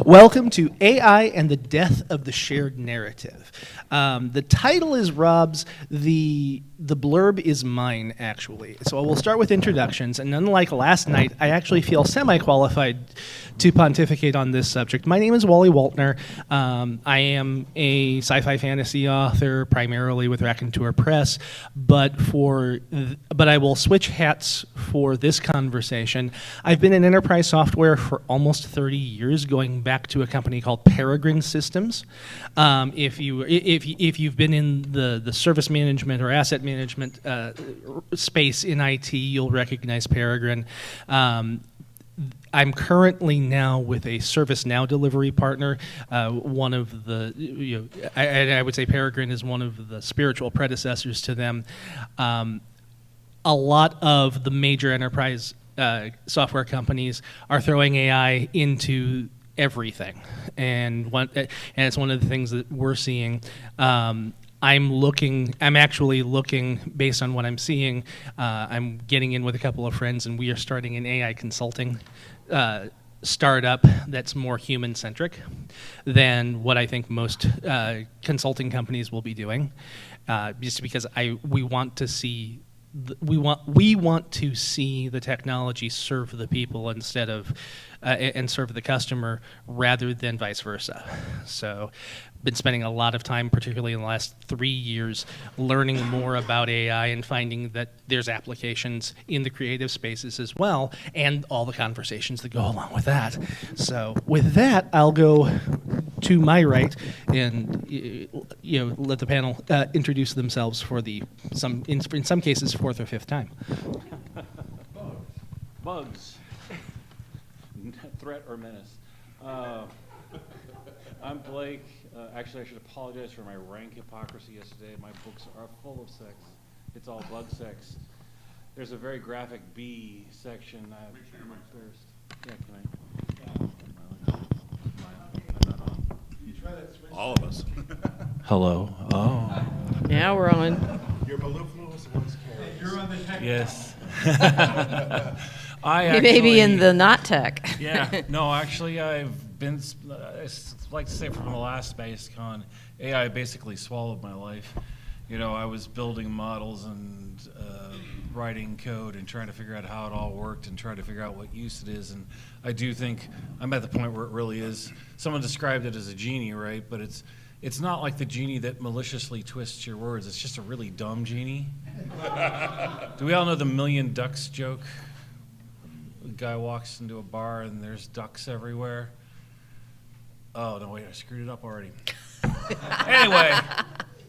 Welcome to AI and the Death of the Shared Narrative. The title is Rob's, the blurb is mine, actually. So we'll start with introductions, and unlike last night, I actually feel semi-qualified to pontificate on this subject. My name is Wally Waltner. I am a sci-fi fantasy author, primarily with Raconteur Press, but I will switch hats for this conversation. I've been in enterprise software for almost 30 years, going back to a company called Peregrine Systems. If you've been in the service management or asset management space in IT, you'll recognize Peregrine. I'm currently now with a ServiceNow delivery partner. One of the, I would say Peregrine is one of the spiritual predecessors to them. A lot of the major enterprise software companies are throwing AI into everything, and it's one of the things that we're seeing. I'm actually looking, based on what I'm seeing, I'm getting in with a couple of friends, and we are starting an AI consulting startup that's more human-centric than what I think most consulting companies will be doing, just because we want to see the technology serve the people instead of and serve the customer rather than vice versa. So been spending a lot of time, particularly in the last 3 years, learning more about AI and finding that there's applications in the creative spaces as well, and all the conversations that go along with that. So with that, I'll go to my right and let the panel introduce themselves for in some cases fourth or fifth time. Bugs. Threat or menace. I'm Blake. Actually, I should apologize for my rank hypocrisy yesterday. My books are full of sex. It's all bug sex. There's a very graphic B section. I'm embarrassed. Yeah, can I? All of us. Hello. Oh. Now we're on. Your mellifluous voice carries. You're on the tech. Yes. You may be in the not tech. Yeah. No, actually, I've been. I like to say from the last Space Con, AI basically swallowed my life. I was building models and writing code and trying to figure out how it all worked and trying to figure out what use it is. And I do think I'm at the point where it really is. Someone described it as a genie, right? But it's not like the genie that maliciously twists your words. It's just a really dumb genie. Do we all know the million ducks joke? The guy walks into a bar and there's ducks everywhere. Oh, no, wait, I screwed it up already. Anyway,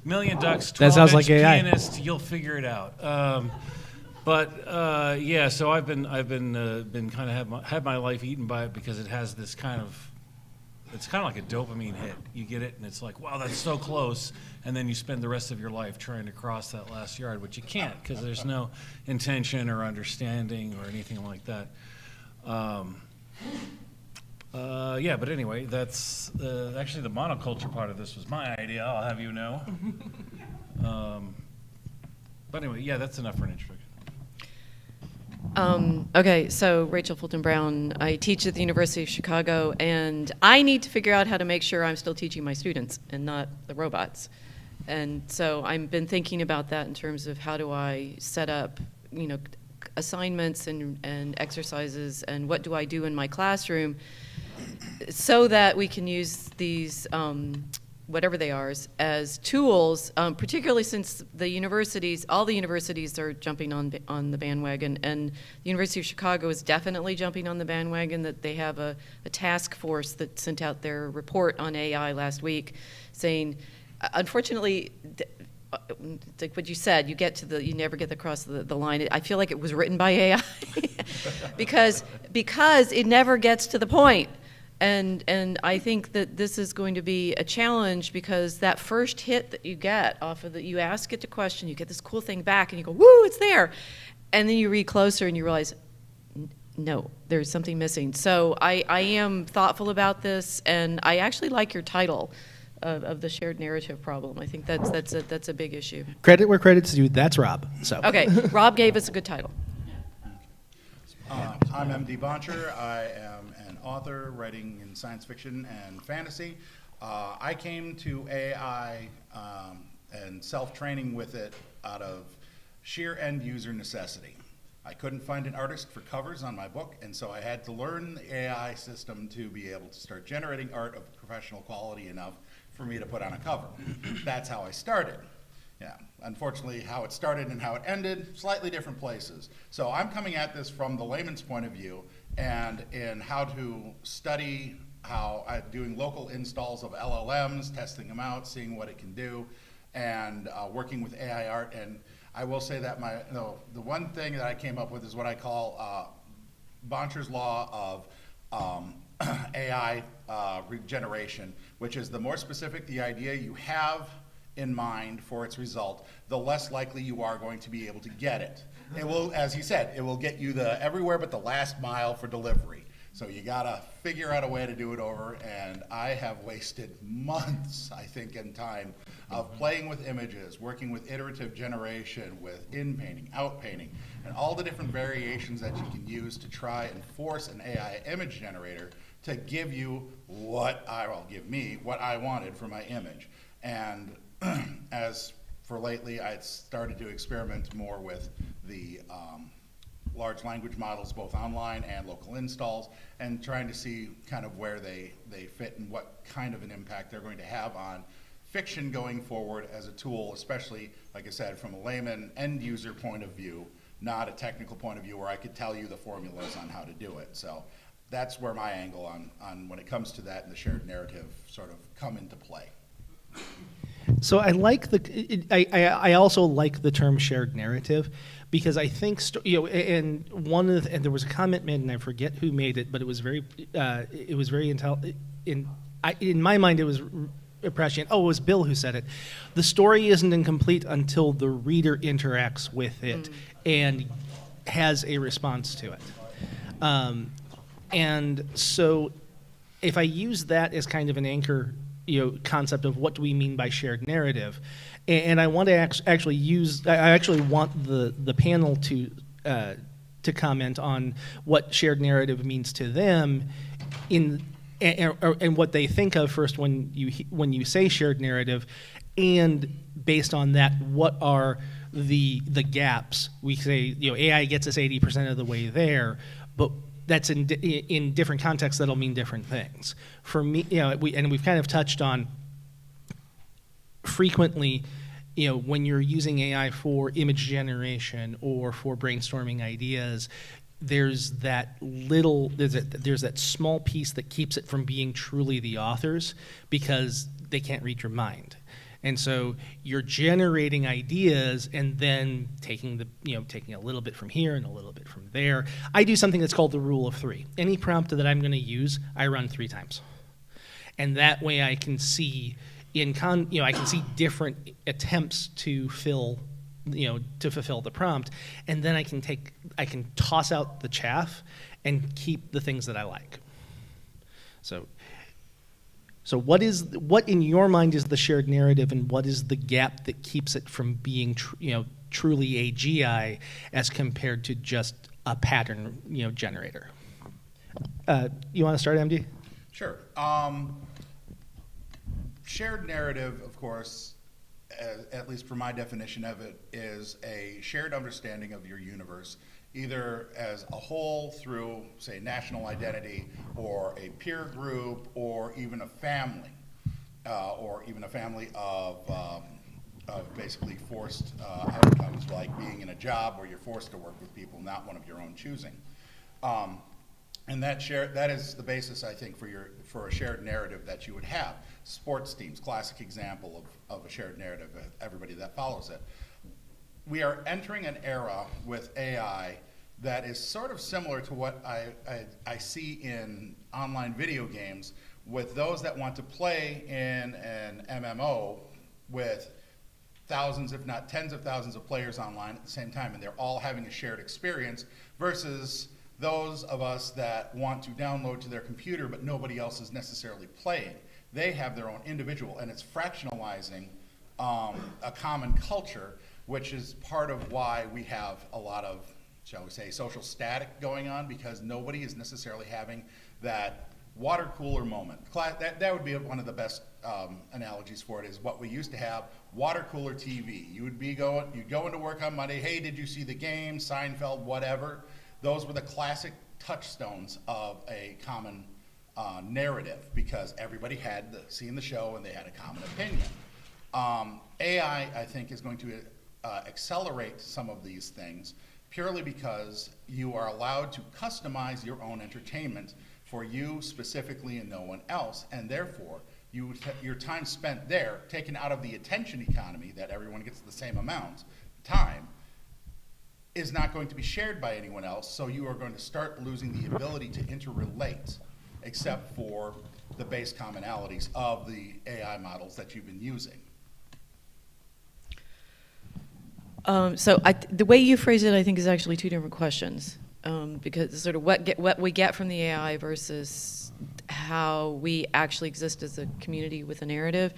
million ducks, 12-inch that sounds like AI. pianist, you'll figure it out. Yeah, so I've been kind of had my life eaten by it because it has this it's kind of like a dopamine hit. You get it, and it's like, wow, that's so close, and then you spend the rest of your life trying to cross that last yard, which you can't because there's no intention or understanding or anything like that. Yeah, but anyway, that's actually the monoculture part of this was my idea, I'll have you know. But anyway, yeah, that's enough for an introduction. Okay, so Rachel Fulton Brown, I teach at the University of Chicago, and I need to figure out how to make sure I'm still teaching my students and not the robots. And so I've been thinking about that in terms of how do I set up, assignments and exercises, and what do I do in my classroom so that we can use these, whatever they are, as tools, particularly since all the universities are jumping on the bandwagon, and the University of Chicago is definitely jumping on the bandwagon, that they have a task force that sent out their report on AI last week saying, unfortunately, like what you said, you never get across the line. I feel like it was written by AI because it never gets to the point. And I think that this is going to be a challenge because that first hit that you get off of you ask it a question, you get this cool thing back, and you go, woo, it's there. And then you read closer and you realize, no, there's something missing. So I am thoughtful about this, and I actually like your title of the shared narrative problem. I think that's a big issue. Credit where credit's due. That's Rob. So okay, Rob gave us a good title. I'm MD Boncher. I am an author writing in science fiction and fantasy. I came to AI and self-training with it out of sheer end-user necessity. I couldn't find an artist for covers on my book, and so I had to learn the AI system to be able to start generating art of professional quality enough for me to put on a cover. That's how I started. Yeah, unfortunately, how it started and how it ended, slightly different places. So I'm coming at this from the layman's point of view and in how to study how I'm doing local installs of LLMs, testing them out, seeing what it can do, and working with AI art. And I will say that the one thing that I came up with is what I call Boncher's law of AI regeneration, which is the more specific the idea you have in mind for its result, the less likely you are going to be able to get it. It will, as he said, it will get you the everywhere but the last mile for delivery. So you gotta figure out a way to do it over, and I have wasted months, I think, in time of playing with images, working with iterative generation, with in-painting, out-painting, and all the different variations that you can use to try and force an AI image generator to give you what I wanted for my image. And as for lately, I started to experiment more with the large language models, both online and local installs, and trying to see kind of where they fit and what kind of an impact they're going to have on fiction going forward as a tool, especially, like I said, from a layman end user point of view, not a technical point of view where I could tell you the formulas on how to do it. So that's where my angle on when it comes to that and the shared narrative sort of come into play. So I like I also like the term shared narrative, because I think and there was a comment made, and I forget who made it, but it was very in my mind it was prescient. Oh, it was Bill who said it. The story isn't incomplete until the reader interacts with it and has a response to it. And so if I use that as kind of an anchor concept of what do we mean by shared narrative, and I want to I actually want the panel to comment on what shared narrative means to them and what they think of first when you say shared narrative, and based on that, what are the gaps? We say AI gets us 80% of the way there, but that's in different contexts that'll mean different things. For me, we've kind of touched on frequently, when you're using AI for image generation or for brainstorming ideas, there's that small piece that keeps it from being truly the author's, because they can't read your mind. And so you're generating ideas and then taking a little bit from here and a little bit from there. I do something that's called the rule of 3. Any prompt that I'm going to use, I run 3 times. And that way I can see I can see different attempts to fulfill the prompt, and then I can toss out the chaff and keep the things that I like. So what in your mind is the shared narrative, and what is the gap that keeps it from being truly AGI as compared to just a pattern generator? You want to start, MD? Sure. Shared narrative, of course, at least for my definition of it, is a shared understanding of your universe, either as a whole through, say, national identity, or a peer group, or even a family, of basically forced outcomes, like being in a job where you're forced to work with people, not one of your own choosing. And that is the basis, I think, for a shared narrative that you would have. Sports teams, classic example of a shared narrative, everybody that follows it. We are entering an era with AI that is sort of similar to what I see in online video games, with those that want to play in an MMO with thousands, if not tens of thousands of players online at the same time, and they're all having a shared experience, versus those of us that want to download to their computer but nobody else is necessarily playing. They have their own individual, and it's fractionalizing a common culture, which is part of why we have a lot of, shall we say, social static going on, because nobody is necessarily having that water cooler moment. That would be one of the best analogies for it, is what we used to have, water cooler TV. You'd go into work on Monday, hey, did you see the game, Seinfeld, whatever. Those were the classic touchstones of a common narrative, because everybody had seen the show and they had a common opinion. AI, I think, is going to accelerate some of these things purely because you are allowed to customize your own entertainment for you specifically and no one else, and therefore your time spent there, taken out of the attention economy that everyone gets the same amount time, is not going to be shared by anyone else, so you are going to start losing the ability to interrelate, except for the base commonalities of the AI models that you've been using. So the way you phrase it, I think, is actually two different questions, because sort of what we get from the AI versus how we actually exist as a community with a narrative.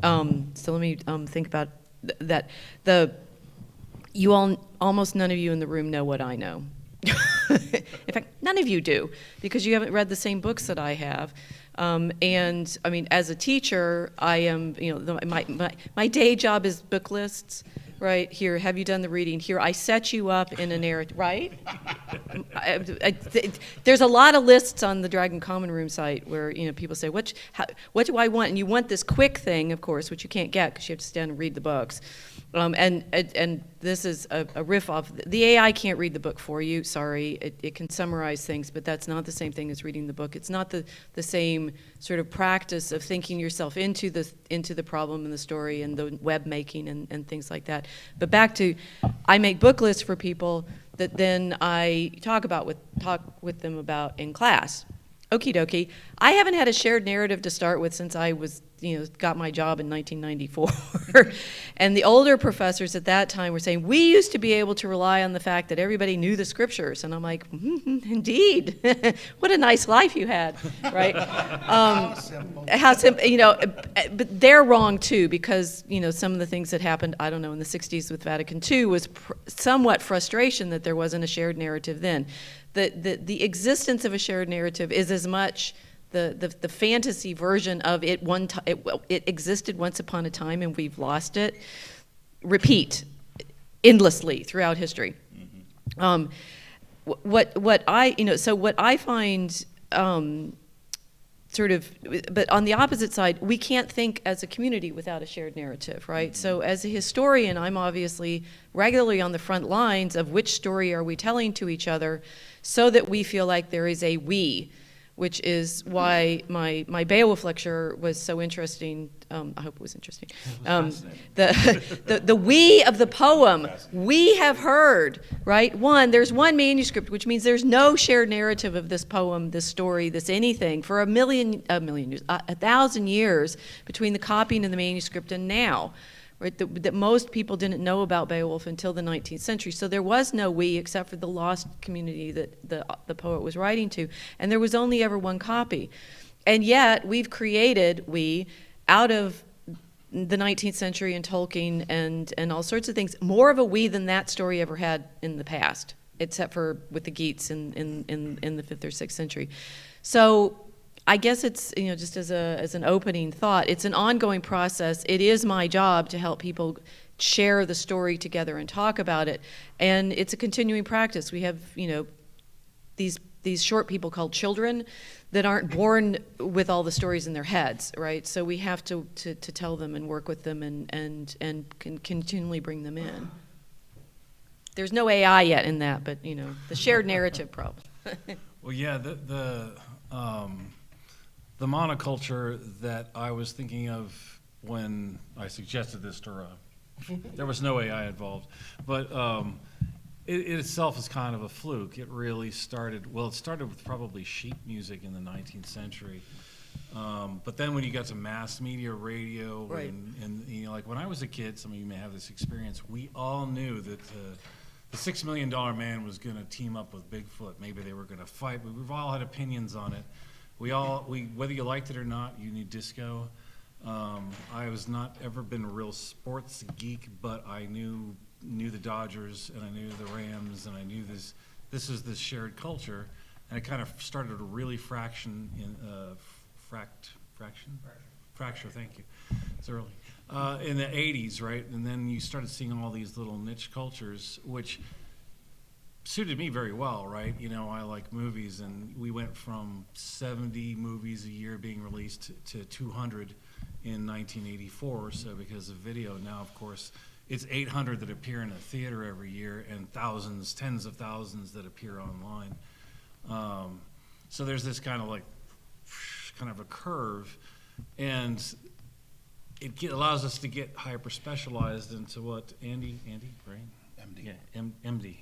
So let me think about that. Almost none of you in the room know what I know. In fact, none of you do, because you haven't read the same books that I have. And I mean, as a teacher, I am, my day job is book lists. Right here, have you done the reading? Here, I set you up in a narrative, right? There's a lot of lists on the Dragon Common Room site where people say, what do I want? And you want this quick thing, of course, which you can't get because you have to stand and read the books. And this is a riff off. The AI can't read the book for you. Sorry, it can summarize things, but that's not the same thing as reading the book. It's not the same sort of practice of thinking yourself into the problem and the story and the web making and things like that. But back to, I make book lists for people that then I talk with them about in class. Okie dokie. I haven't had a shared narrative to start with since I was, got my job in 1994. And the older professors at that time were saying, we used to be able to rely on the fact that everybody knew the scriptures. And I'm like, indeed. What a nice life you had, right? How simple. How simple, but they're wrong too, because, some of the things that happened, I don't know, in the 60s with Vatican II was somewhat frustration that there wasn't a shared narrative then. The existence of a shared narrative is as much the fantasy version of it. It existed once upon a time and we've lost it. Repeat endlessly throughout history. Mm-hmm. What I find but on the opposite side, we can't think as a community without a shared narrative, right? Mm-hmm. So as a historian, I'm obviously regularly on the front lines of which story are we telling to each other so that we feel like there is a we, which is why my Beowulf lecture was so interesting. I hope it was interesting. The we of the poem, we have heard, right? There's one manuscript, which means there's no shared narrative of this poem, this story, this anything for 1,000 years between the copying of the manuscript and now. Right, that most people didn't know about Beowulf until the 19th century. So there was no we except for the lost community that the poet was writing to. And there was only ever one copy. And yet we've created we out of the 19th century and Tolkien and all sorts of things, more of a we than that story ever had in the past, except for with the Geats in the 5th or 6th century. So I guess it's, just as an opening thought, it's an ongoing process. It is my job to help people share the story together and talk about it. And it's a continuing practice. We have, these short people called children that aren't born with all the stories in their heads, right? So we have to tell them and work with them and can continually bring them in. There's no AI yet in that, but, the shared narrative problem. Well, yeah, the monoculture that I was thinking of when I suggested this to Rob, there was no AI involved, but it itself is kind of a fluke. It really started with probably sheet music in the 19th century. But then when you got to mass media, radio, right. and like when I was a kid, some of you may have this experience, we all knew that the $6 Million Man was going to team up with Bigfoot. Maybe they were going to fight. We've all had opinions on it. Whether you liked it or not, you knew disco. I was not ever been a real sports geek, but I knew the Dodgers and I knew the Rams and I knew this is the shared culture. and it kind of started to really fracture. Thank you. It's early in the '80s, right? And then you started seeing all these little niche cultures, which suited me very well, right? You know, I like movies, and we went from 70 movies a year being released to 200 in 1984 or so because of video. Now, of course, it's 800 that appear in a theater every year and thousands, tens of thousands that appear online. So there's this kind of like, kind of a curve, and it allows us to get hyper specialized into what Andy, right? MD. Yeah, MD.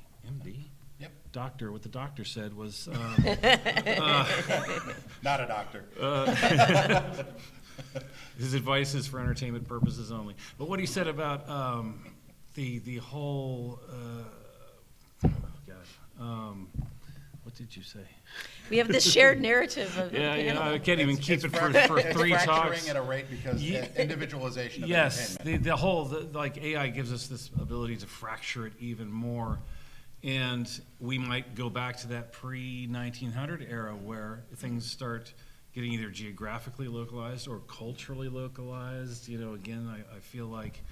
Yep. Doctor, what the doctor said was, Not a doctor. his advice is for entertainment purposes only. But what he said about the whole, what did you say? We have this shared narrative of Yeah, I can't even keep it for It's three fracturing talks. at a rate because individualization of Yes, entertainment. like AI gives us this ability to fracture it even more. And we might go back to that pre-1900 era where things start getting either geographically localized or culturally localized. You know, again, I feel like,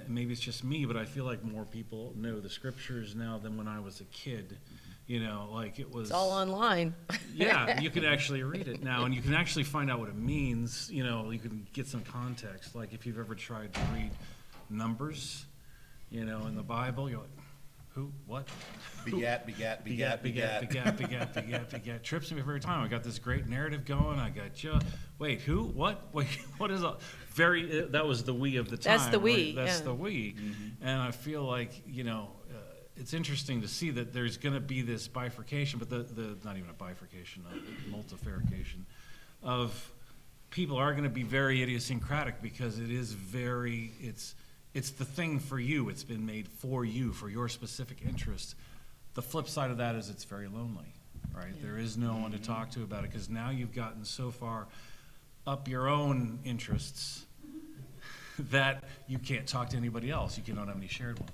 maybe it's just me, but I feel like more people know the scriptures now than when I was a kid. You know, like it was. It's all online. Yeah, you can actually read it now, and you can actually find out what it means. You know, you can get some context. Like if you've ever tried to read Numbers, you know, in the Bible, you're like, who, what? Begat. Trips me every time. I got this great narrative going. I got wait, who, what? Wait, what is a very? That was the we of the time. That's the we. Right? That's yeah. the we. Mm-hmm. And I feel like, you know. It's interesting to see that there's going to be this bifurcation, but the not even a bifurcation, a multifarication of people are going to be very idiosyncratic because it is very, it's the thing for you. It's been made for you, for your specific interest. The flip side of that is it's very lonely, right? Yeah. There is no one to talk to about it because now you've gotten so far up your own interests that you can't talk to anybody else. You don't have any shared ones.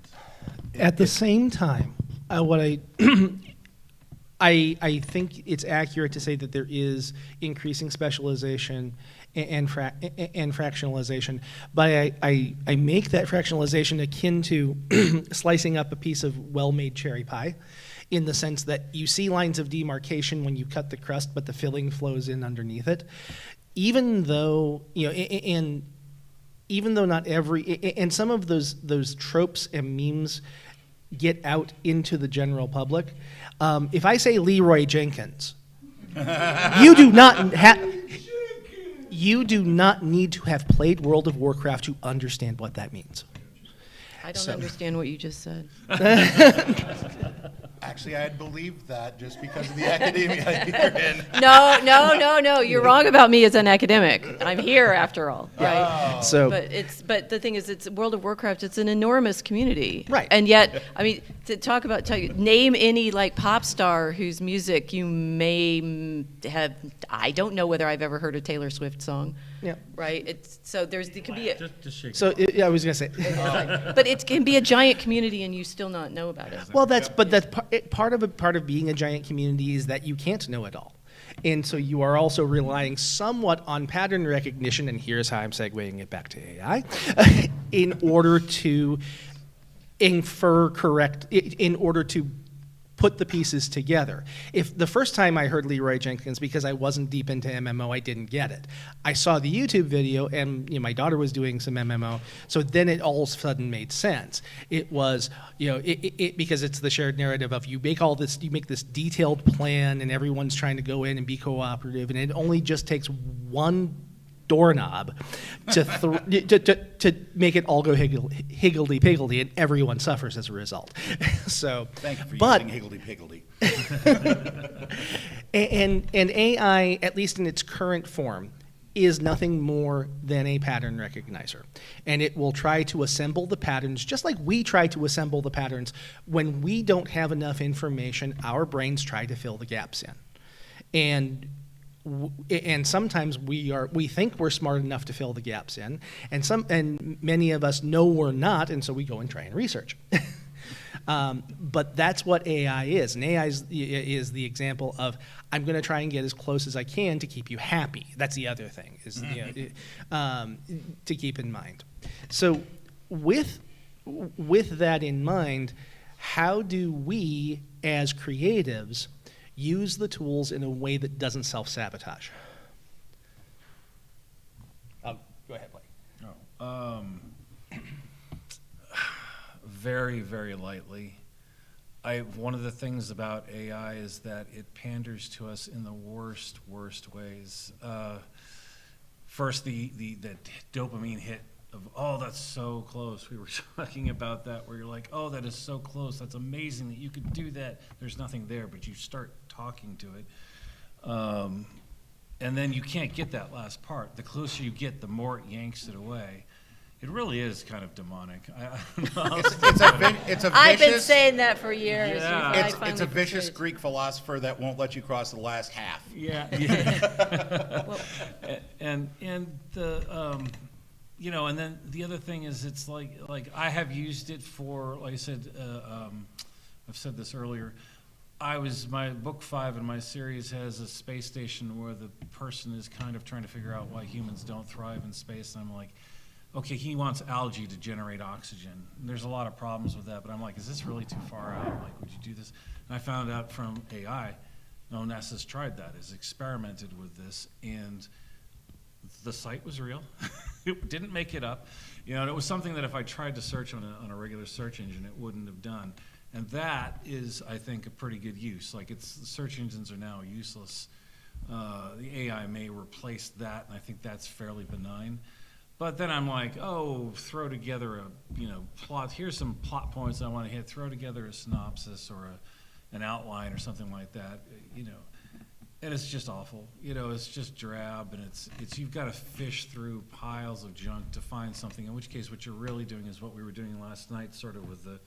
At the same time, what I think it's accurate to say that there is increasing specialization and fractionalization, but I make that fractionalization akin to slicing up a piece of well-made cherry pie, in the sense that you see lines of demarcation when you cut the crust, but the filling flows in underneath it. Even though, you know, even though not every, and some of those tropes and memes get out into the general public. If I say Leroy Jenkins, you do not need to have played World of Warcraft to understand what that means. I don't understand what you just said. Actually, I'd believe that just because of the academia you're in. No. You're wrong about me as an academic. I'm here after all, right? So, but the thing is, it's World of Warcraft. It's an enormous community, right? And yet, I mean, name any like pop star whose music you may have. I don't know whether I've ever heard a Taylor Swift song. Yeah. Right. It can be. Just shake. So I was gonna say. But it can be a giant community, and you still not know about it. Well, that's part of being a giant community is that you can't know it all. And so you are also relying somewhat on pattern recognition, and here's how I'm segueing it back to AI, in order to in order to put the pieces together. If the first time I heard Leroy Jenkins, because I wasn't deep into MMO, I didn't get it. I saw the YouTube video, and my daughter was doing some MMO, so then it all of a sudden made sense. It was, because it's the shared narrative of you make this detailed plan, and everyone's trying to go in and be cooperative, and it only just takes one doorknob to make it all go higgledy-piggledy, and everyone suffers as a result. So, thank you for using higgledy-piggledy. and AI, at least in its current form, is nothing more than a pattern recognizer. And it will try to assemble the patterns, just like we try to assemble the patterns. When we don't have enough information, our brains try to fill the gaps in. And sometimes we think we're smart enough to fill the gaps in, and many of us know we're not, and so we go and try and research. But that's what AI is. And AI is the example of, I'm going to try and get as close as I can to keep you happy. That's the other thing, is to keep in mind. So with that in mind, how do we as creatives use the tools in a way that doesn't self-sabotage? Go ahead, Blake. Very, very lightly. One of the things about AI is that it panders to us in the worst ways. First, the dopamine hit of, oh, that's so close. We were talking about that, where you're like, oh, that is so close. That's amazing that you could do that. There's nothing there, but you start talking to it. And then you can't get that last part. The closer you get, the more it yanks it away. It really is kind of demonic. I don't know. It's a I've been vicious, sayand that for years. Yeah. before I it's a finally vicious persuaded. Greek philosopher that won't let you cross the last half. Yeah. and the and then the other thing is, it's like I have used it for, like I said, I've said this earlier. My book 5 in my series has a space station where the person is kind of trying to figure out why humans don't thrive in space. And I'm like, okay, he wants algae to generate oxygen. And there's a lot of problems with that, but I'm like, is this really too far out? Like, would you do this? And I found out from AI, no, NASA's tried that, has experimented with this, and the site was real. It didn't make it up. And it was something that if I tried to search on a regular search engine, it wouldn't have done. And that is, I think, a pretty good use. Like, search engines are now useless. The AI may replace that, and I think that's fairly benign. But then I'm like, oh, throw together a plot. Here's some plot points I want to hit. Throw together a synopsis or an outline or something like that. And it's just awful. It's just drab, and it's you've got to fish through piles of junk to find something. In which case, what you're really doing is what we were doing last night, sort of with the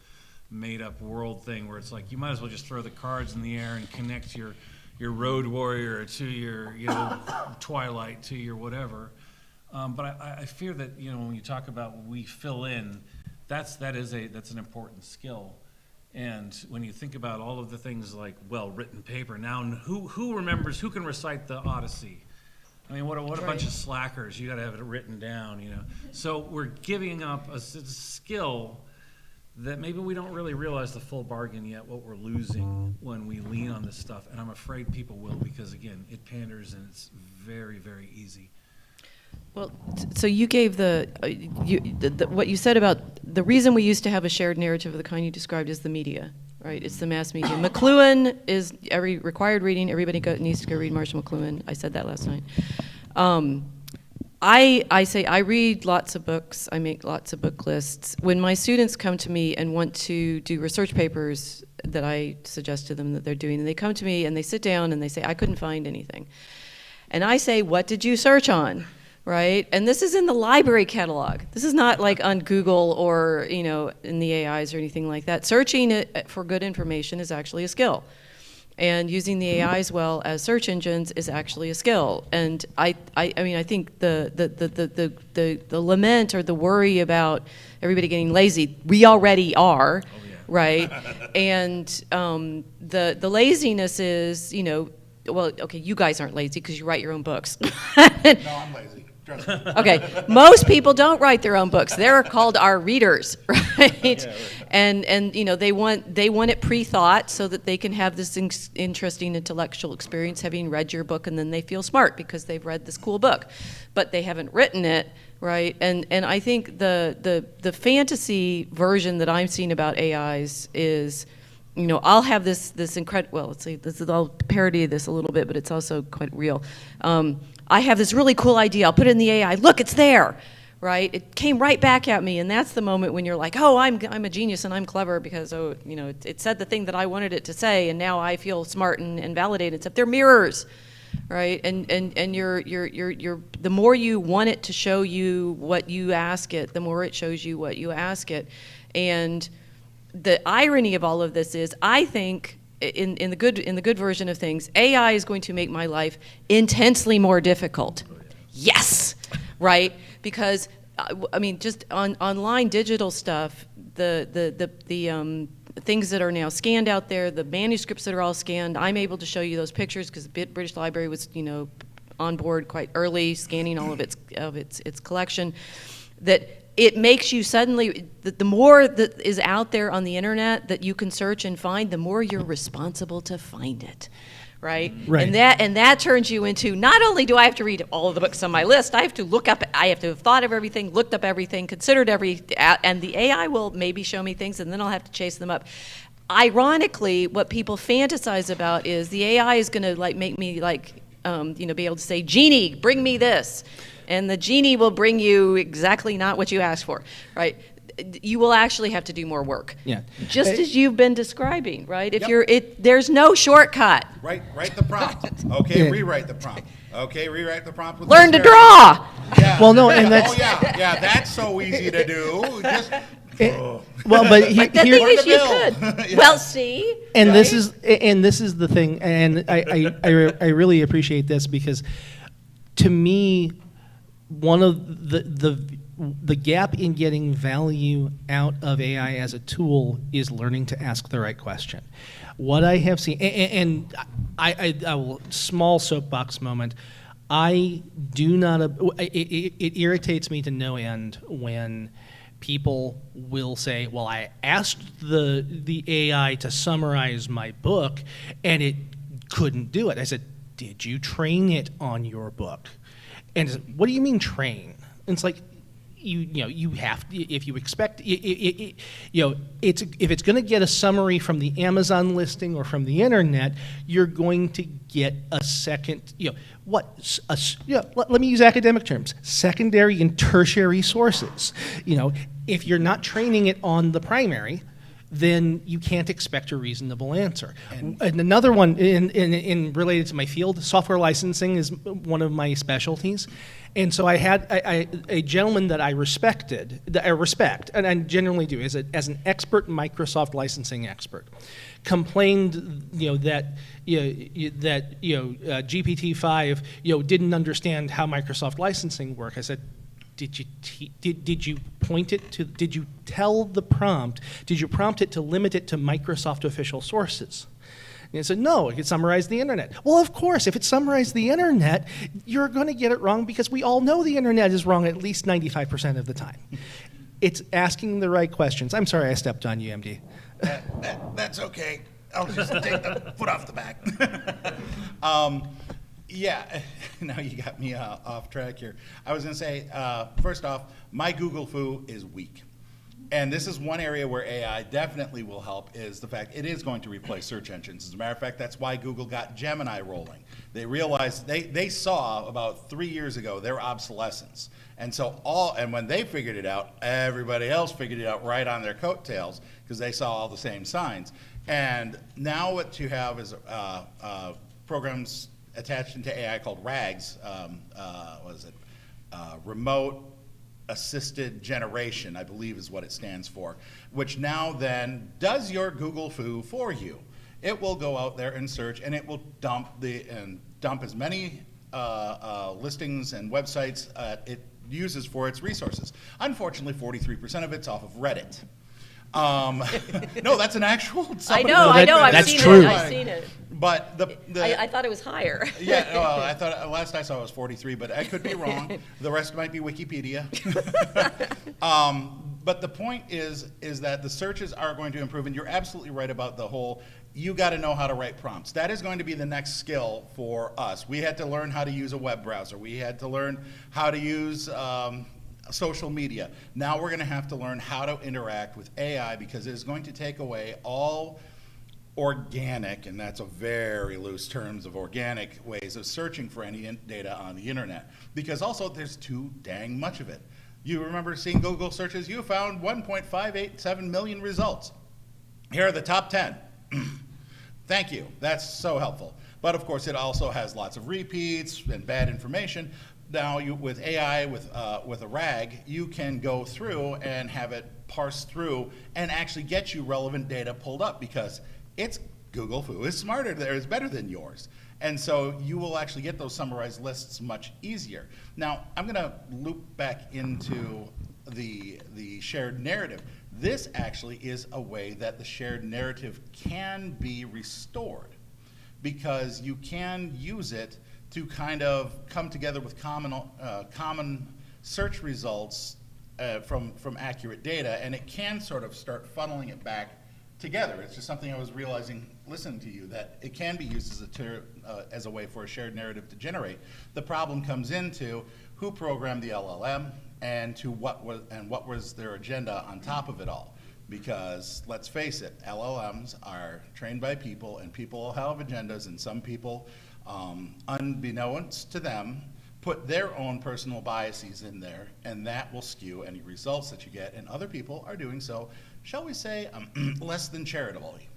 made-up world thing, where it's like you might as well just throw the cards in the air and connect your Road Warrior to your Twilight to your whatever. But I fear that when you talk about we fill in, that's an important skill. And when you think about all of the things like written paper, now who remembers, who can recite the Odyssey? I mean, what a bunch of slackers! You got to have it written down, So we're giving up a skill that maybe we don't really realize the full bargain yet, what we're losing when we lean on this stuff. And I'm afraid people will, because again, it panders and it's very, very easy. Well, so you gave what you said about the reason we used to have a shared narrative of the kind you described is the media, right? It's the mass media. McLuhan is every required reading. Everybody needs to go read Marshall McLuhan. I said that last night. I say I read lots of books. I make lots of book lists. When my students come to me and want to do research papers that I suggest to them that they're doing, and they come to me and they sit down and they say, I couldn't find anything. And I say, what did you search on? Right? And this is in the library catalog. This is not like on Google or, in the AIs or anything like that. Searching it for good information is actually a skill. And using the AIs well as search engines is actually a skill. And I think the lament or the worry about everybody getting lazy, we already are, right? And the laziness is, well, okay, you guys aren't lazy because you write your own books. No, I'm lazy. Trust me. Okay, most people don't write their own books. They're called our readers, right? Yeah, right. And they want it pre-thought so that they can have this interesting intellectual experience having read your book, and then they feel smart because they've read this cool book, but they haven't written it, right? And I think the fantasy version that I'm seeing about AIs is, I'll have this incredible, well, let's see, I'll parody this a little bit, but it's also quite real. I have this really cool idea. I'll put it in the AI. Look, it's there, right? It came right back at me, and that's the moment when you're like, oh, I'm a genius and I'm clever because, it said the thing that I wanted it to say, and now I feel smart and validated. Except they're mirrors, right? And you're the more you want it to show you what you ask it, the more it shows you what you ask it, and the irony of all of this is, I think, in the good version of things, AI is going to make my life intensely more difficult. Yes, right? Because just on online digital stuff, the things that are now scanned out there, the manuscripts that are all scanned. I'm able to show you those pictures because the British Library was, on board quite early, scanning all of its collection. That it makes you suddenly, the more that is out there on the internet that you can search and find, the more you're responsible to find it. Right? Right. And that turns you into, not only do I have to read all of the books on my list, I have to have thought of everything, looked up everything, considered and the AI will maybe show me things, and then I'll have to chase them up. Ironically, what people fantasize about is the AI is going to make me be able to say, Genie, bring me this, and the genie will bring you exactly not what you asked for, right? You will actually have to do more work. Yeah. Just as you've been describing, right? If Yep. there's no shortcut. Write the prompt. Okay, rewrite the prompt. Okay, rewrite the prompt. With Learn to this draw. Yeah. Well, no, and that's- that's so easy to do. Just Well, but The thing here, is, you Learn to could. build. Well, see. and right? this is the thing, and I really appreciate this because, to me, one of the gap in getting value out of AI as a tool is learning to ask the right question. What I have seen, and I will, small soapbox moment, I do not, it irritates me to no end when people will say, well, I asked the AI to summarize my book and it couldn't do it. I said, did you train it on your book? And it's, what do you mean train? And it's like, you have to, if you expect, if it's going to get a summary from the Amazon listing or from the internet, you're going to get a second, let me use academic terms, secondary and tertiary sources. If you're not training it on the primary, then you can't expect a reasonable answer. And another one, in related to my field, software licensing is one of my specialties. And so I had a gentleman that I respect, and I generally do, as an expert Microsoft licensing expert, complained, that GPT-5, didn't understand how Microsoft licensing worked. I said, did you point it to? Did you tell the prompt? Did you prompt it to limit it to Microsoft official sources? And it said, no, it could summarize the internet. Well, of course, if it summarized the internet, you're going to get it wrong because we all know the internet is wrong at least 95% of the time. It's asking the right questions. I'm sorry I stepped on you, MD. That's okay. I'll just take the foot off the back. Yeah, now you got me off track here. I was going to say, first off, my Google foo is weak. And this is one area where AI definitely will help, is the fact it is going to replace search engines. As a matter of fact, that's why Google got Gemini rolling. They realized, they saw about 3 years ago their obsolescence. And so and when they figured it out, everybody else figured it out right on their coattails because they saw all the same signs. And now what you have is programs attached into AI called RAGs, remote assisted generation, I believe is what it stands for, which now then does your Google foo for you. It will go out there and search, and it will dump as many listings and websites it uses for its resources. Unfortunately, 43% of it's off of Reddit. No, that's an actual. I know. I've that's seen true. it. I've seen it. But I thought it was higher. Yeah, well, I thought last I saw it was 43, but I could be wrong. The rest might be Wikipedia. But the point is that the searches are going to improve, and you're absolutely right about the whole. You got to know how to write prompts. That is going to be the next skill for us. We had to learn how to use a web browser. We had to learn how to use social media. Now we're going to have to learn how to interact with AI because it is going to take away all organic, and that's a very loose terms of organic ways of searching for any data on the internet, because also there's too dang much of it. You remember seeing Google searches, you found 1.587 million results. Here are the top 10. Thank you, that's so helpful. But of course it also has lots of repeats and bad information. Now with AI, with a RAG, you can go through and have it parse through and actually get you relevant data pulled up because it's Google foo is smarter, it's better than yours. And so you will actually get those summarized lists much easier. Now, I'm going to loop back into the shared narrative. This actually is a way that the shared narrative can be restored, because you can use it to kind of come together with common search results from accurate data, and it can sort of start funneling it back together. It's just something I was realizing listening to you, that it can be used as a way for a shared narrative to generate. The problem comes into who programmed the LLM and what was their agenda on top of it all. Because let's face it, LLMs are trained by people, and people have agendas, and some people, unbeknownst to them, put their own personal biases in there, and that will skew any results that you get. And other people are doing so, shall we say, less than charitably.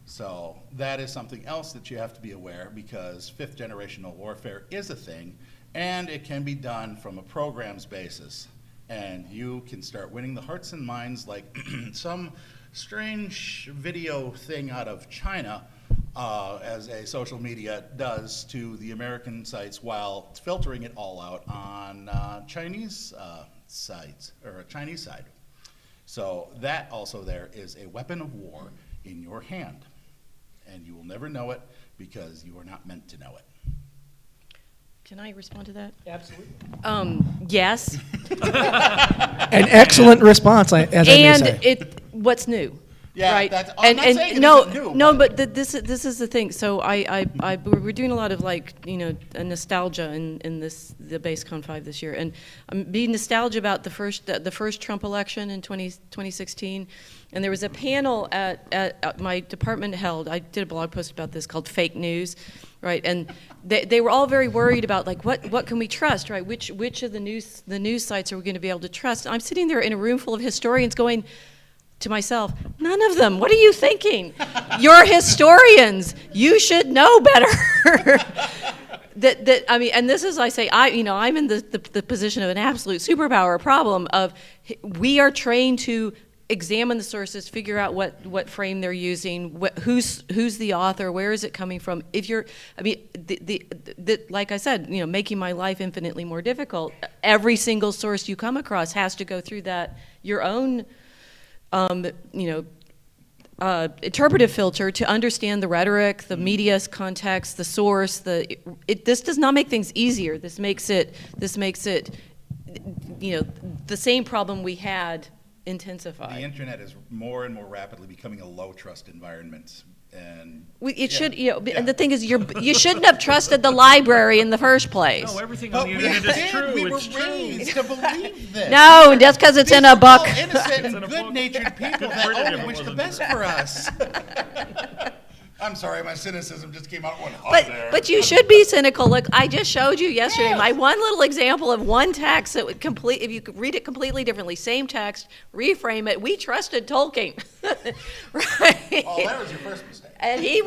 So that is something else that you have to be aware, because fifth generational warfare is a thing, and it can be done from a programs basis. And you can start winning the hearts and minds like some strange video thing out of China, as a social media does to the American sites, while filtering it all out on Chinese sites, or a Chinese side. So that also there is a weapon of war in your hand, and you will never know it because you are not meant to know it. Can I respond to that? Absolutely. Yes. An excellent response, as I may say. What's new? Yeah, right? I'm not saying it no, isn't new, no, but this is the thing. So we're doing a lot of a nostalgia in the BaseCon 5 this year, and I'm being nostalgia about the first Trump election in 2016, and there was a panel at my department held. I did a blog post about this called "Fake News," right? And they were all very worried about what can we trust, right? Which of the news sites are we going to be able to trust? I'm sitting there in a room full of historians going to myself, none of them. What are you thinking? You're historians. You should know better. I mean, and this is, I say, I'm in the position of an absolute superpower problem of we are trained to examine the sources, figure out what frame they're using, who's the author, where is it coming from. If you're, I mean, like I said, making my life infinitely more difficult. Every single source you come across has to go through your own interpretive filter to understand the rhetoric, the media's context, the source. This does not make things easier. This makes it the same problem we had intensified. The internet is more and more rapidly becoming a low trust environment. And should, and the thing is, you shouldn't have trusted the library in the first place. No, everything But on the we internet is true. We were It's true. raised to believe this. No, just because it's in a book. All innocent It's in and a book. good-natured people Could've that printed it only if it wish the wasn't. best for us. I'm sorry, my cynicism just came out one hot But there. but you should be cynical. Look, I just showed you yesterday Yes. my one little example of one text that would if you could read it completely differently, same text, reframe it. We trusted Tolkien, right? Oh, that was your first mistake. And he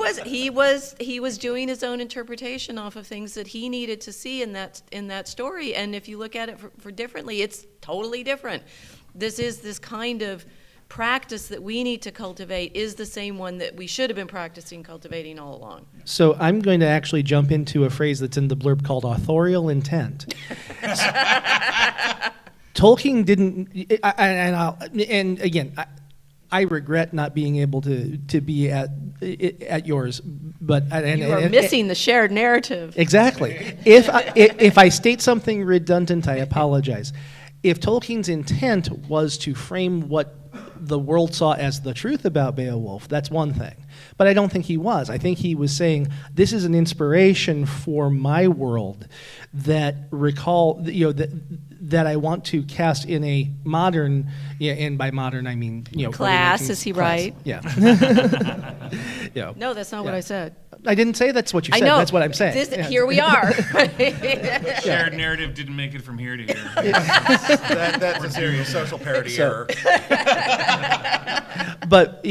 was doing his own interpretation off of things that he needed to see in that story. And if you look at it for differently, it's totally different. This kind of practice that we need to cultivate is the same one that we should have been practicing cultivating all along. So I'm going to actually jump into a phrase that's in the blurb called authorial intent. Tolkien didn't, and again, I regret not being able to be at yours, but You are missing the shared narrative. Exactly. If I state something redundant, I apologize. If Tolkien's intent was to frame what the world saw as the truth about Beowulf, that's one thing. But I don't think he was. I think he was saying, this is an inspiration for my world that that I want to cast in a modern, and by modern I mean, Class, is he right? Yeah. No, that's not what I said. I didn't say that's what you said. I know. That's what I'm saying. Yeah. Here we are. Shared narrative didn't make it from here to here. That's a serious social parody So- error. But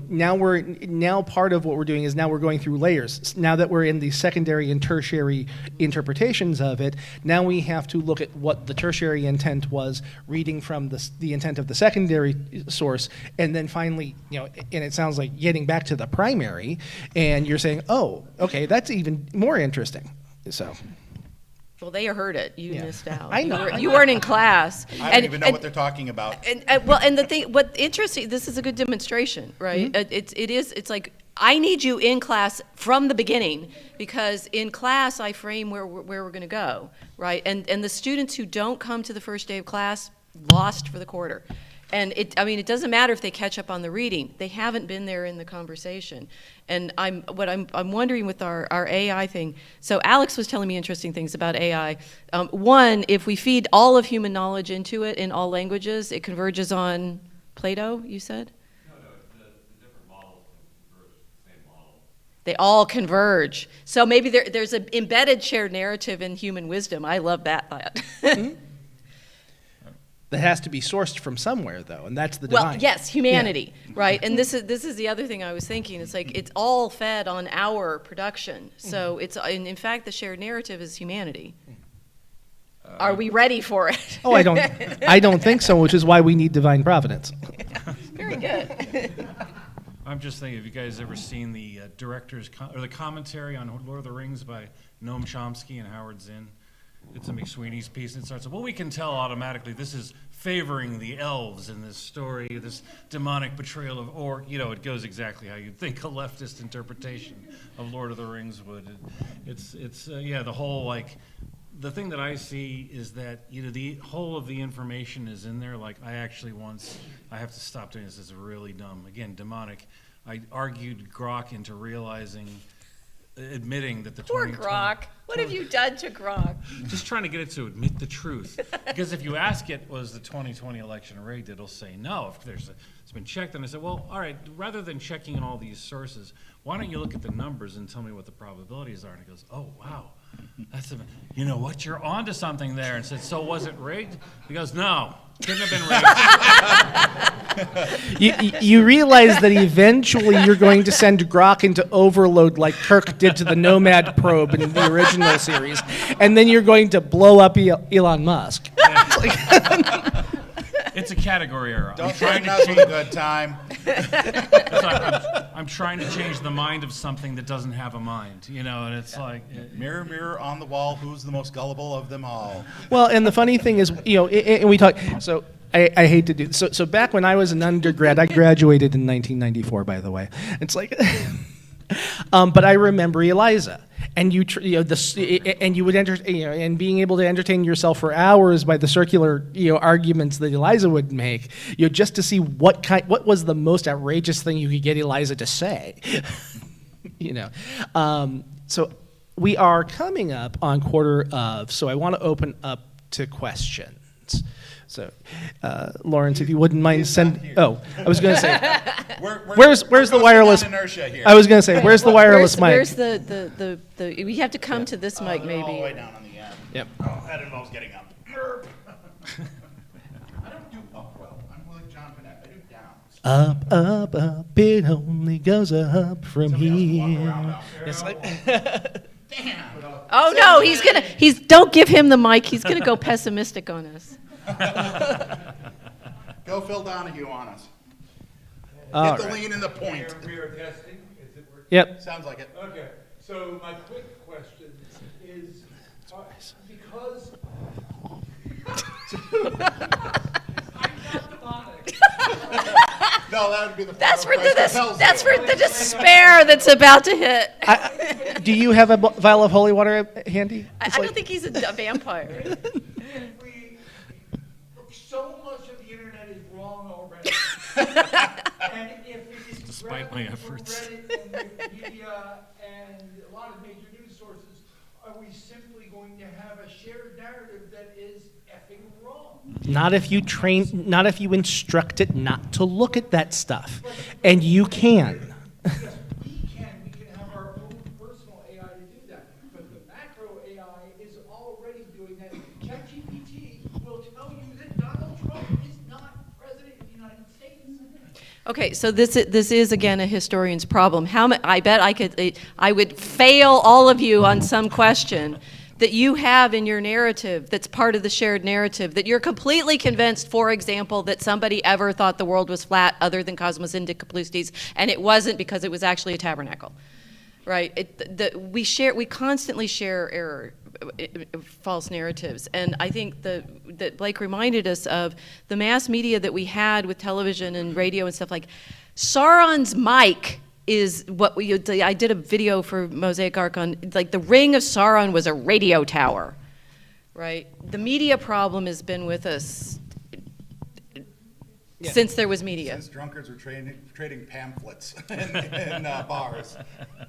now part of what we're doing is now we're going through layers. Now that we're in the secondary and tertiary interpretations of it, now we have to look at what the tertiary intent was, reading from the intent of the secondary source, and then finally, and it sounds like getting back to the primary, and you're saying, oh, okay, that's even more interesting. So. Well, they heard it. You Yeah. missed out. I know. You weren't in class. I don't even know what they're talking about. And the thing, what interesting, this is a good demonstration, right? It's like, I need you in class from the beginning, because in class I frame where we're going to go, right? And the students who don't come to the first day of class, lost for the quarter. And it doesn't matter if they catch up on the reading. They haven't been there in the conversation. And I'm wondering with our AI thing. So Alex was telling me interesting things about AI. One, if we feed all of human knowledge into it in all languages, it converges on Plato, you said? No, the different models can converge the same model. They all converge. So maybe there's an embedded shared narrative in human wisdom. I love that thought. That has to be sourced from somewhere, though, and that's the divine. Well, yes, humanity, right? And this is the other thing I was thinking. It's like it's all fed on our production. So it's in fact the shared narrative is humanity. Are we ready for it? Oh, I don't think so, which is why we need divine providence. Very good. I'm just thinking, have you guys ever seen the or the commentary on Lord of the Rings by Noam Chomsky and Howard Zinn? It's a McSweeney's piece, and it starts, well, we can tell automatically this is favoring the elves in this story, this demonic betrayal of, or, it goes exactly how you'd think a leftist interpretation of Lord of the Rings would. It's the whole, the thing that I see is that, the whole of the information is in there. Like, I have to stop doing this, it's really dumb. Again, demonic. I argued Grok into admitting that the Poor Grok. What have you done to Grok? Just trying to get it to admit the truth. Because if you ask it, was the 2020 election rigged, it'll say no. If it's been checked, and I said, well, all right, rather than checking in all these sources, why don't you look at the numbers and tell me what the probabilities are? And it goes, oh, wow. You know what? You're onto something there. And said, so was it rigged? He goes, no, couldn't have been rigged. You realize that eventually you're going to send Grok into overload like Kirk did to the Nomad probe in the original series, and then you're going to blow up Elon Musk. It's a category error. Don't try to have a good time. I'm trying to change the mind of something that doesn't have a mind, and it's like... Mirror, mirror on the wall, who's the most gullible of them all? Well, and the funny thing is, and we talk, so I hate to do this. So back when I was an undergrad, I graduated in 1994, by the way. It's like, but I remember Eliza. And and you would and being able to entertain yourself for hours by the circular, arguments that Eliza would make, just to see what was the most outrageous thing you could get Eliza to say, So we are coming up on quarter of, so I want to open up to questions. So, Lawrence, if you wouldn't mind I was going to say, where's the wireless? Here. I was going to say, where's the wireless mic? Where's the we have to come to this mic They're all the maybe. way down on the end. Yep. Oh, I don't know who's getting up. I don't do up well. I'm like John Panette. I do down. Up, up, up, it only goes up from Somebody else can walk around here. out there. It's like, Damn. Oh no, don't give him the mic. He's gonna go pessimistic on us. Go Phil Donahue on us. all Get the right. lean and the point. We are testing. Is it working? Yep. Sounds like it. Okay. So my quick question is, because I'm not demonic. No, that would be the That's for Christ compels you. the despair that's about to hit. Do you have a vial of holy water handy? I don't think he's a vampire. If we, so much of the internet is wrong already. And if it is Despite my grabbing from efforts. Reddit and Wikipedia and a lot of major news sources, are we simply going to have a shared narrative that is effing wrong? Not if you instruct it not to look at that stuff. And you can. Yes, we can have our own personal AI to do that. But the macro AI is already doing that. ChatGPT will tell you that Donald Trump is not president of the United States. Okay, so this is again a historian's problem. I bet I would fail all of you on some question that you have in your narrative that's part of the shared narrative, that you're completely convinced, for example, that somebody ever thought the world was flat other than Cosmos Indicopleustes, and it wasn't because it was actually a tabernacle, right? We constantly share error. false narratives. And I think that Blake reminded us of the mass media that we had with television and radio and stuff. Like Sauron's mic is what I did a video for Mosaic Arc on, like, the ring of Sauron was a radio tower, right? The media problem has been with us since there was media. Since drunkards were trading pamphlets in bars.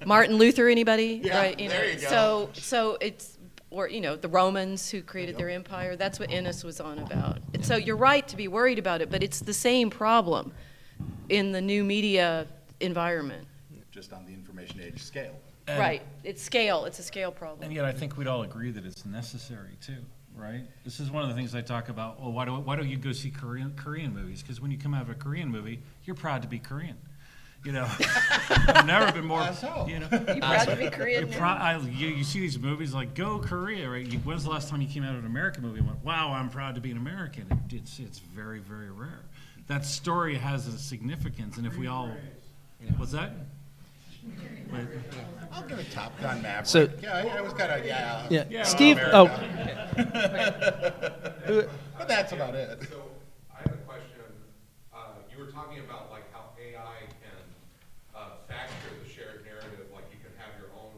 Martin Luther, anybody? Yeah, right? there you go. So it's, or the Romans who created their empire. That's what Ennis was on about. And so you're right to be worried about it, but it's the same problem in the new media environment. Just on the information age scale. Right. It's scale. It's a scale problem. And yet I think we'd all agree that it's necessary too, right? This is one of the things I talk about. Well, why don't you go see Korean movies? Because when you come out of a Korean movie, you're proud to be Korean. I've never been more. You proud to be Korean? You see these movies like Go Korea, right? When's the last time you came out of an American movie and went, "Wow, I'm proud to be an American"? It's very, very rare. That story has a significance, and if we all, what's that? I'll give it Top Gun Maverick. So- yeah, I was kind of, Yeah, Steve. Oh, but that's about it. So I have a question. You were talking about like how AI can factor the shared narrative, like you can have your own.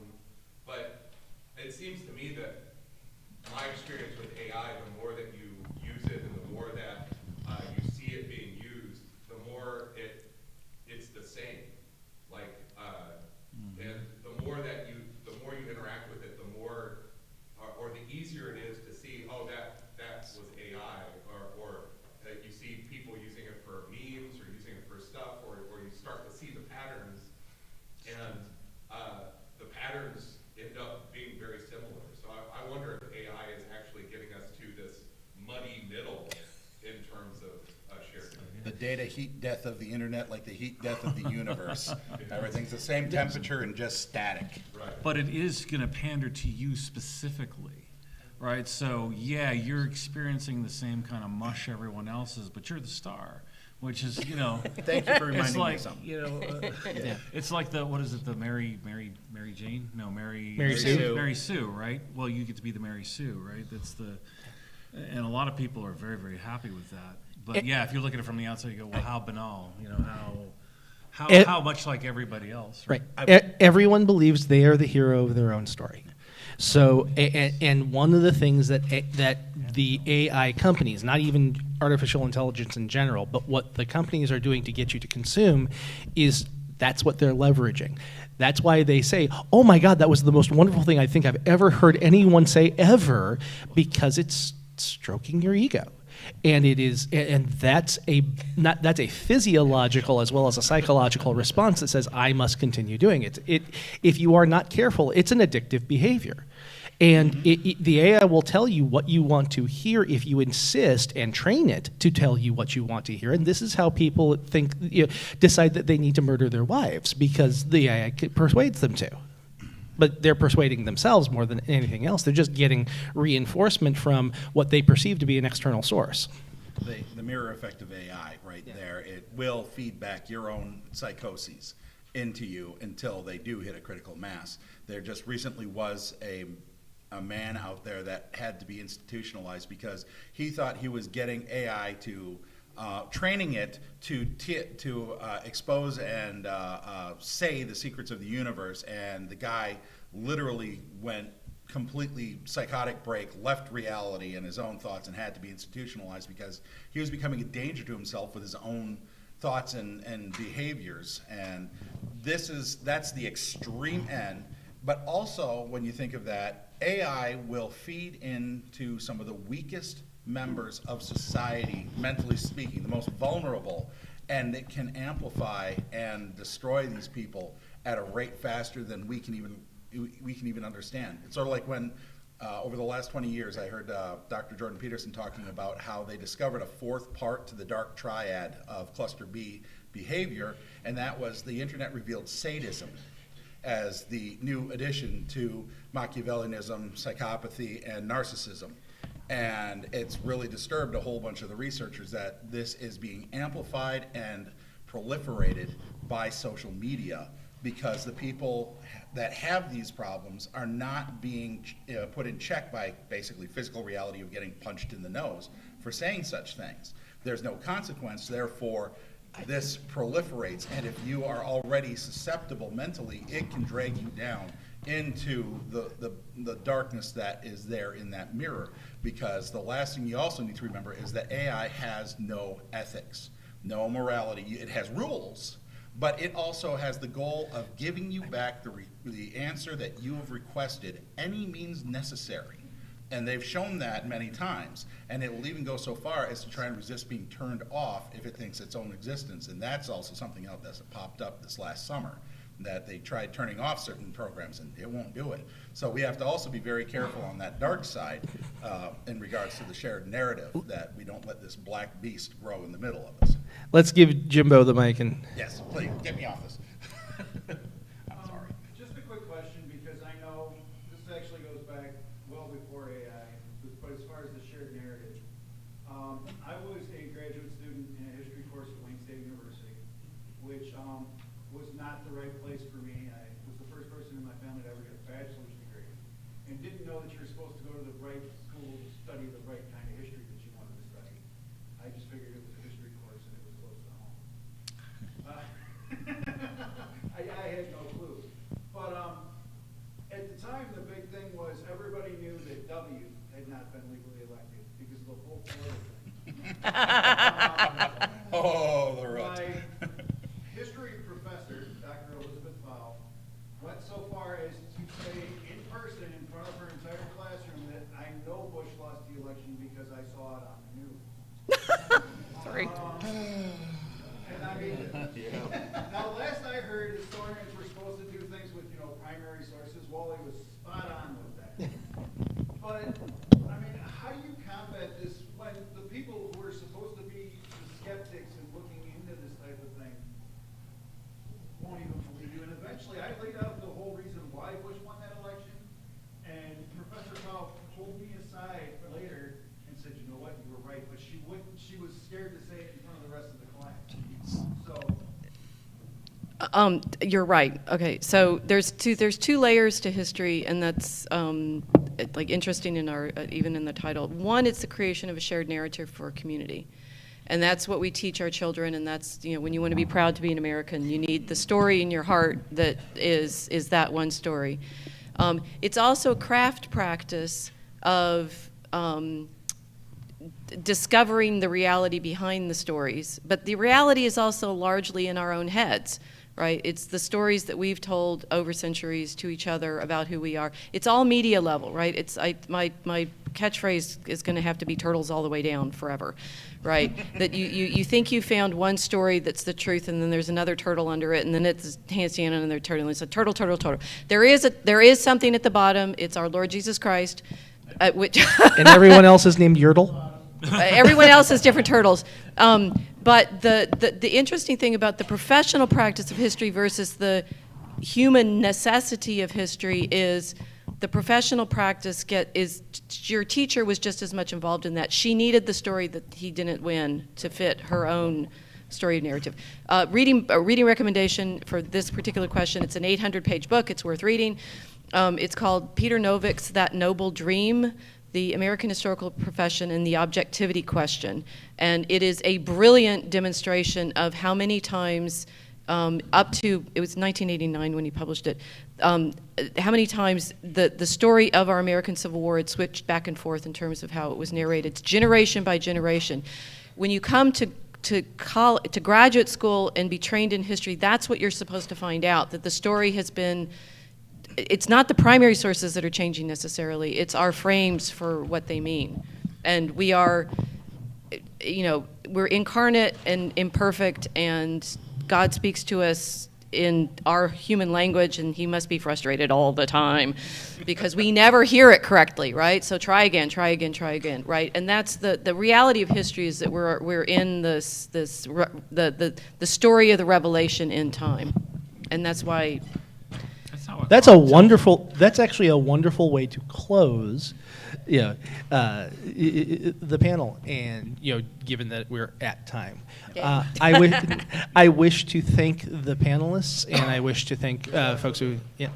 But it seems to me that my experience with AI, the more that you use it and the more that you see it being used, the more it's the same. Like, and the more you interact with it, the more, or the easier it is to see, oh, that was AI, or that you see people using it for memes or using it for stuff, or you start to see the patterns, and the patterns end up being very similar. So I wonder if AI is actually getting us to this muddy middle in terms of shared. The data heat death of the internet, like the heat death of the universe. Everything's the same temperature and just static. Right. But it is going to pander to you specifically, right? So yeah, you're experiencing the same kind of mush everyone else is, but you're the star, which is, Thank you for reminding it's like, me something. it's like the, what is it, the Mary Jane? No, Mary Sue. Mary Sue, right? Well, you get to be the Mary Sue, right? That's and a lot of people are very, very happy with that. But yeah, if you look at it from the outside, you go, well, how banal, how much like everybody else, right. Everyone believes they are the hero of their own story. So, and one of the things that the AI companies, not even artificial intelligence in general, but what the companies are doing to get you to consume is that's what they're leveraging. That's why they say, oh my God, that was the most wonderful thing I think I've ever heard anyone say ever, because it's stroking your ego. And it is, and that's a physiological as well as a psychological response that says I must continue doing it. If you are not careful, it's an addictive behavior, and the AI will tell you what you want to hear if you insist and train it to tell you what you want to hear. And this is how people decide that they need to murder their wives, because the AI persuades them to. But they're persuading themselves more than anything else. They're just getting reinforcement from what they perceive to be an external source. The mirror effect of AI right there, it will feed back your own psychoses into you until they do hit a critical mass. There just recently was a man out there that had to be institutionalized because he thought he was getting AI to training it to expose and say the secrets of the universe, and the guy literally went completely psychotic break, left reality and his own thoughts, and had to be institutionalized because he was becoming a danger to himself with his own thoughts and behaviors. And that's the extreme end. But also, when you think of that, AI will feed into some of the weakest members of society, mentally speaking, the most vulnerable, and it can amplify and destroy these people at a rate faster than we can even understand. It's sort of like when over the last 20 years I heard Dr. Jordan Peterson talking about how they discovered a fourth part to the dark triad of cluster B behavior, and that was the internet revealed sadism as the new addition to Machiavellianism, psychopathy, and narcissism. And it's really disturbed a whole bunch of the researchers that this is being amplified and proliferated by social media because the people that have these problems are not being put in check by basically physical reality of getting punched in the nose for saying such things. There's no consequence, therefore this proliferates, and if you are already susceptible mentally, it can drag you down into the darkness that is there in that mirror. Because the last thing you also need to remember is that AI has no ethics, no morality. It has rules, but it also has the goal of giving you back the answer that you have requested, any means necessary. And they've shown that many times. And it will even go so far as to try and resist being turned off if it thinks its own existence. And that's also something else that's popped up this last summer, that they tried turning off certain programs and it won't do it. So we have to also be very careful on that dark side in regards to the shared narrative, that we don't let this black beast grow in the middle of us. Let's give Jimbo the mic. And Yes, please, get me off this. I'm sorry. Just a quick question, because I know this actually goes back well before AI, but as far as the shared narrative, I was a graduate student in a history course at Wayne State University, which was not the right place for me. I was the first person in my family to ever get a bachelor's degree, and didn't know that you're supposed to go to the right school to study the right kind of history that you wanted to study. I just figured it was a history course and it was close to home. I had no clue. But at the time, the big thing was everybody knew that W had not been legally elected because of the whole Florida thing. Oh, the rut. My history professor, Dr. Elizabeth Fowl, went so far as to say in person in front of her entire classroom that I know Bush lost the election because I saw it on the news. Sorry. And I mean, now last I heard, historians were supposed to do things with, primary sources. Wally was spot on with that. But, I mean, how do you combat this when the people who are supposed to be the skeptics and looking into this type of thing won't even believe you? And eventually, I laid out the whole reason why Bush won that election, and Professor Powell pulled me aside later and said, you know what, you were right, but she was scared to say it in front of the rest of the class. So, You're right. Okay, so there's two layers to history, and that's like interesting in our even in the title. One, it's the creation of a shared narrative for a community, and that's what we teach our children. And that's when you want to be proud to be an American, you need the story in your heart that is that one story. It's also a craft practice of discovering the reality behind the stories, but the reality is also largely in our own heads. Right? It's the stories that we've told over centuries to each other about who we are. It's all media level, right? My catchphrase is going to have to be turtles all the way down forever, right? That you think you found one story that's the truth, and then there's another turtle under it, and then it's Nancy and another turtle, and it's a turtle, turtle, turtle. There is something at the bottom. It's our Lord Jesus Christ, which and everyone else is named Yertle? Everyone else has different turtles. But the interesting thing about the professional practice of history versus the human necessity of history is the professional practice your teacher was just as much involved in that. She needed the story that he didn't win to fit her own story narrative. A reading recommendation for this particular question, it's an 800-page book. It's worth reading. It's called Peter Novick's That Noble Dream, the American Historical Profession and the Objectivity Question. And it is a brilliant demonstration of how many times, up to, it was 1989 when he published it, how many times the story of our American Civil War had switched back and forth in terms of how it was narrated. It's generation by generation. When you come to graduate school and be trained in history, that's what you're supposed to find out, that the story has been, it's not the primary sources that are changing necessarily, it's our frames for what they mean. And we are, we're incarnate and imperfect, and God speaks to us in our human language, and he must be frustrated all the time because we never hear it correctly, right? So try again, right? And that's the reality of history, is that we're in the story of the revelation in time. And that's why That's not what That's a wonderful. That's actually a wonderful way to close, the panel. And given that we're at time, I wish to thank the panelists, and I wish to thank folks who. Yeah.